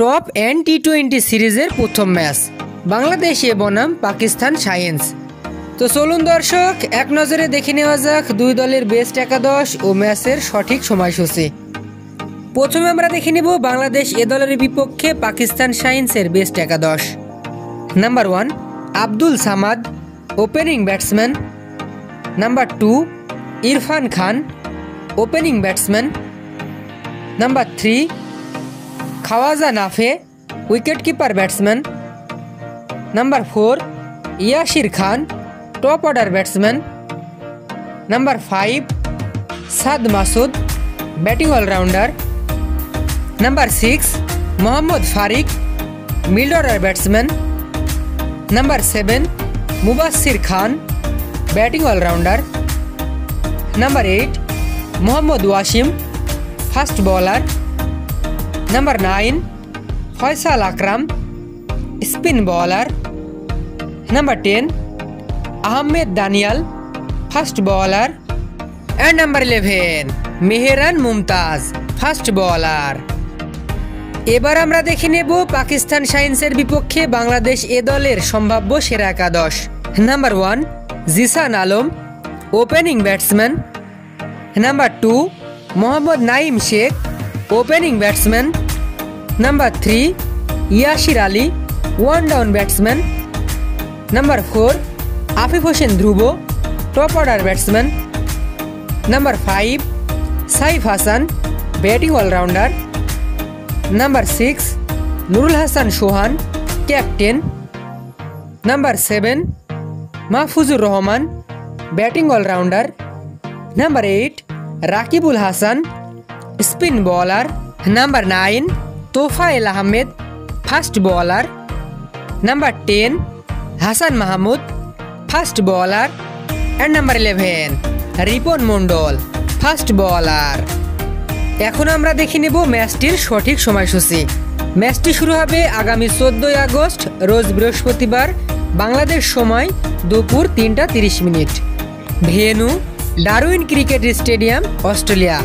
Top and টি-20 সিরিজের প্রথম match Bangladesh বনাম পাকিস্তান শাহিনস। তো চলুন দর্শক এক নজরে দেখে নেওয়া যাক দুই দলের বেস্ট একাদশ ও ম্যাচের সঠিক সময়সূচি। প্রথমে আমরা দেখে নেব বাংলাদেশ দলের বিপক্ষে পাকিস্তান শাহিনসের বেস্ট একাদশ। Number 1 Abdul Samad, opening batsman. Number 2 Irfan Khan, opening batsman. Number 3 Khawaja Nafay, wicket keeper batsman. Number 4 Yasir Khan, top order batsman. Number 5 Saad Masood, batting allrounder. Number 6 Mohammad Fariq, middle order batsman. Number 7 Mubasir Khan, batting allrounder. Number 8 Mohammad Wasim, fast bowler. Number 9 Faisal Akram, spin bowler. Number 10 Ahmed Daniyal, fast bowler. And number 11 Mehran Mumtaz, fast bowler. এবার আমরা দেখে নেব পাকিস্তান শাহিনসের বিপক্ষে বাংলাদেশ দলের সম্ভাব্য সেরা একাদশ। Number 1 Zishan Alam, opening batsman. Number 2 Mohammad Naim Sheikh, opening batsman. Number 3 Yasir Ali, one down batsman. Number 4 Afif Hossain Dhruba, top order batsman. Number 5 Saif Hassan, batting allrounder. Number 6 Nurul Hasan Sohan, captain. Number 7 Mahfuzur Rahman, batting allrounder. Number 8 Rakibul Hasan, spin bowler. Number 9 Tofail Ahmed, fast bowler. Number 10 Hasan Mahmud, fast bowler. And number 11 Ripon Mondal, fast bowler. এখন আমরা দেখে নেব ম্যাচটির সঠিক সময়সূচি। ম্যাচটি শুরু হবে আগামী 14 আগস্ট রোজ বৃহস্পতিবার বাংলাদেশ সময় দুপুর 3টা 30 minute. Venue Darwin cricket stadium, Australia.